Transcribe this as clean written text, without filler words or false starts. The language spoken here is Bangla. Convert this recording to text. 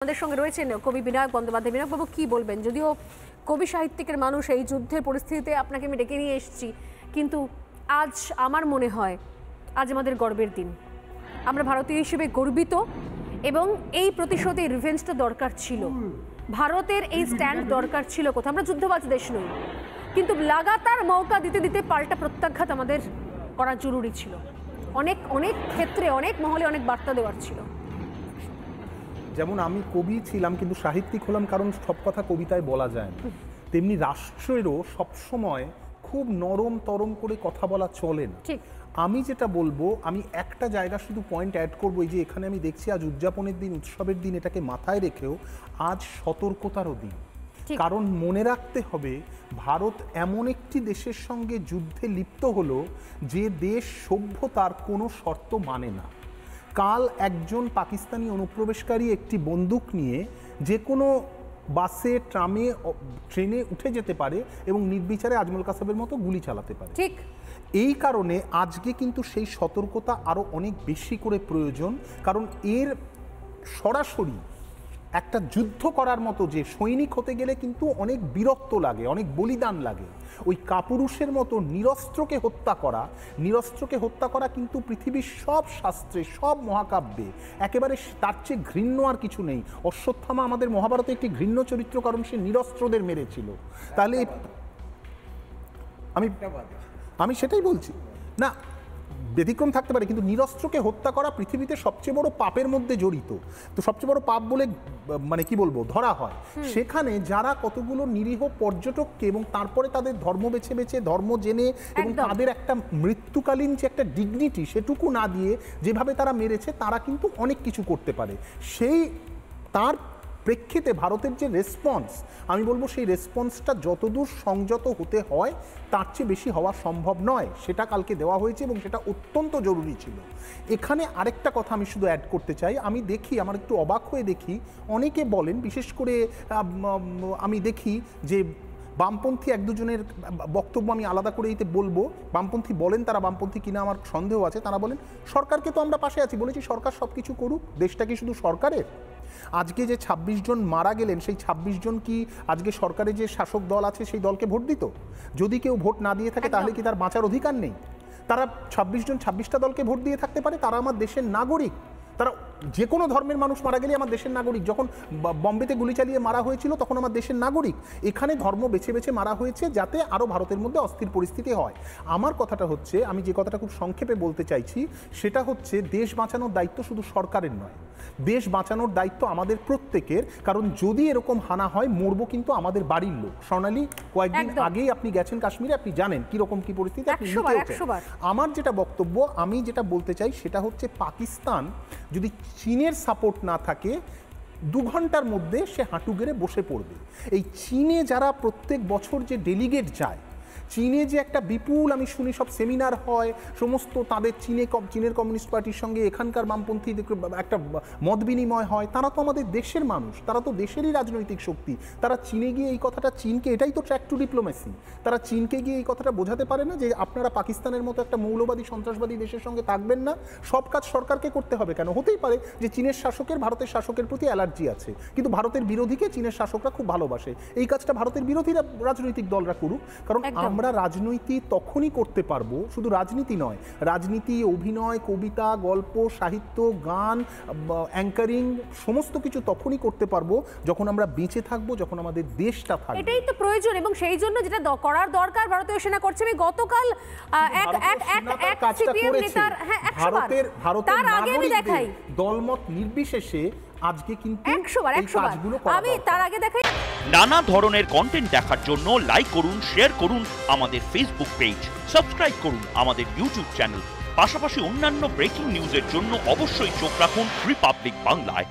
আমাদের সঙ্গে রয়েছেন কবি বিনায়ক বন্দ্যোপাধ্যায়। বিনায়কবাবু কি বলবেন? যদিও কবি সাহিত্যিকের মানুষ, এই যুদ্ধের পরিস্থিতিতে আপনাকে আমি ডেকে নিয়ে এসেছি, কিন্তু আজ আমার মনে হয় আজ আমাদের গর্বের দিন। আমরা ভারতীয় হিসেবে গর্বিত এবং এই প্রতিশোধে রিভেঞ্জটা দরকার ছিল। ভারতের এই স্ট্যান্ড দরকার ছিল কোথাও। আমরা যুদ্ধবাজ দেশ নই, কিন্তু লাগাতার মৌকা দিতে দিতে পাল্টা প্রত্যাঘাত আমাদের করা জরুরি ছিল। অনেক অনেক ক্ষেত্রে অনেক মহলে অনেক বার্তা দেওয়ার ছিল। যেমন আমি কবি ছিলাম কিন্তু সাহিত্যিক হলাম, কারণ সব কথা কবিতায় বলা যায় না, তেমনি রাষ্ট্রেরও সবসময় খুব নরম তরম করে কথা বলা চলে না। আমি যেটা বলবো, আমি একটা জায়গা শুধু পয়েন্ট অ্যাড করবো, এই যে এখানে আমি দেখছি আজ উদযাপনের দিন, উৎসবের দিন, এটাকে মাথায় রেখেও আজ সতর্কতারও দিন। কারণ মনে রাখতে হবে, ভারত এমন একটি দেশের সঙ্গে যুদ্ধে লিপ্ত হলো যে দেশ সভ্যতার কোনো শর্ত মানে না। কাল একজন পাকিস্তানি অনুপ্রবেশকারী একটি বন্দুক নিয়ে যে কোনো বাসে, ট্রামে, ট্রেনে উঠে যেতে পারে এবং নির্বিচারে আজমল কাসাবের মতো গুলি চালাতে পারে। ঠিক এই কারণে আজকে কিন্তু সেই সতর্কতা আরও অনেক বেশি করে প্রয়োজন। কারণ এর সরাসরি একটা যুদ্ধ করার মতো, যে সৈনিক হতে গেলে কিন্তু অনেক বীরত্ব লাগে, অনেক বলিদান লাগে। ওই কাপুরুষের মতো নিরস্ত্রকে হত্যা করা কিন্তু পৃথিবীর সব শাস্ত্রে, সব মহাকাব্যে একেবারে তার চেয়ে ঘৃণ্য আর কিছু নেই। অশ্বত্থামা আমাদের মহাভারতে একটি ঘৃণ্য চরিত্র, কারণ সে নিরস্ত্রদের মেরেছিল। তাহলে আমি সেটাই বলছি না, ব্যতিক্রম থাকতে পারে, কিন্তু নিরস্ত্রকে হত্যা করা পৃথিবীতে সবচেয়ে বড় পাপের মধ্যে জড়িত। তো সবচেয়ে বড় পাপ বলে মানে কি বলবো, ধরা হয়। সেখানে যারা কতগুলো নিরীহ পর্যটককে, এবং তারপরে তাদের ধর্ম বেছে বেছে, ধর্ম জেনে, এবং তাদের একটা মৃত্যুকালীন যে একটা ডিগনিটি সেটুকু না দিয়ে যেভাবে তারা মেরেছে, তারা কিন্তু অনেক কিছু করতে পারে। সেই তার প্রেক্ষিতে ভারতের যে রেসপন্স, আমি বলবো সেই রেসপন্সটা যতদূর সংযত হতে হয় তার চেয়ে বেশি হওয়া সম্ভব নয়। সেটা কালকে দেওয়া হয়েছে এবং সেটা অত্যন্ত জরুরি ছিল। এখানে আরেকটা কথা আমি শুধু অ্যাড করতে চাই। আমি দেখি, আমার একটু অবাক হয়ে দেখি, অনেকে বলেন, বিশেষ করে আমি দেখি যে বামপন্থী এক দুজনের বক্তব্য আমি আলাদা করে এতে বলবো। বামপন্থী বলেন, তারা বামপন্থী কিনা আমার সন্দেহ আছে, তারা বলেন সরকারকে তো আমরা পাশে আছি। বলেছি সরকার সব কিছু করুক, দেশটা কি শুধু সরকারের? আজকে যে ২৬ জন মারা গেলেন, সেই ২৬ জন কি আজকে সরকারে যে শাসক দল আছে সেই দলকে ভোট দিত? যদি কেউ ভোট না দিয়ে থাকে তাহলে কি তার বাঁচার অধিকার নেই? তারা ২৬ জন ২৬টা দলকে ভোট দিয়ে থাকতে পারে, তারা আমার দেশের নাগরিক। তারা যে কোনো ধর্মের মানুষ মারা গেলে আমার দেশের নাগরিক। যখন বম্বেতে গুলি চালিয়ে মারা হয়েছিল তখন আমার দেশের নাগরিক। এখানে ধর্ম বেছে বেছে মারা হয়েছে যাতে আরও ভারতের মধ্যে অস্থির পরিস্থিতি হয়। আমার কথাটা হচ্ছে, আমি যে কথাটা খুব সংক্ষেপে বলতে চাইছি, সেটা হচ্ছে দেশ বাঁচানোর দায়িত্ব শুধু সরকারের নয়, দেশ বাঁচানোর দায়িত্ব আমাদের প্রত্যেকের। কারণ যদি এরকম হানা হয়, মরবো কিন্তু আমাদের বাড়ির লোক। স্বর্ণালী, কয়েকদিন আগেই আপনি গেছেন কাশ্মীরে, আপনি জানেন কিরকম কি পরিস্থিতি। আমার যেটা বক্তব্য, আমি যেটা বলতে চাই সেটা হচ্ছে, পাকিস্তান যদি চীনের সাপোর্ট না থাকে, ২ ঘন্টার মধ্যে সে হাঁটু গেড়ে বসে পড়বে। এই চীনে যারা প্রত্যেক বছর যে ডেলিগেট যায়, চীনে যে একটা বিপুল, আমি শুনি সব সেমিনার হয়, সমস্ত তাদের চীনের কমিউনিস্ট পার্টির সঙ্গে এখানকার বামপন্থী একটা মত বিনিময় হয়, তারা তো আমাদের দেশের মানুষ, তারা তো দেশেরই রাজনৈতিক শক্তি। তারা চীনে গিয়ে এই কথাটা, চীনকে, এটাই তো ট্র্যাক টু ডিপ্লোমেসি, তারা চীনকে গিয়ে এই কথাটা বোঝাতে পারে না যে আপনারা পাকিস্তানের মতো একটা মৌলবাদী সন্ত্রাসবাদী দেশের সঙ্গে থাকবেন না, সব কাজ সরকারকে করতে হবে। কেন? হতেই পারে যে চীনের শাসকের ভারতের শাসকের প্রতি অ্যালার্জি আছে, কিন্তু ভারতের বিরোধীকে চীনের শাসকরা খুব ভালোবাসে। এই কাজটা ভারতের বিরোধীরা, রাজনৈতিক দলরা করুক। কারণ আমরা রাজনীতি তখনই করতে পারবো, শুধু রাজনীতি নয়, রাজনীতি, অভিনয়, কবিতা, গল্প, সাহিত্য, গান, অ্যাঙ্কারিং, সমস্ত কিছু তখনই করতে পারবো যখন আমরা বেঁচে থাকবো, যখন আমাদের দেশটা থাকবে। এটাই তো প্রয়োজন, এবং সেই জন্য যেটা করার দরকার ভারতীয় সেনা করছে। আমি গতকাল ভারতের নাগরিকদের দলমত নির্বিশেষে আজকে কিন্তু আমি তার আগে দেখাই। নানা ধরনের কন্টেন্ট দেখার জন্য লাইক করুন, শেয়ার করুন আমাদের ফেসবুক পেজ, সাবস্ক্রাইব করুন আমাদের ইউটিউব চ্যানেল। পাশাপাশি অন্যান্য ব্রেকিং নিউজের জন্য অবশ্যই চোখ রাখুন রিপাবলিক বাংলায়।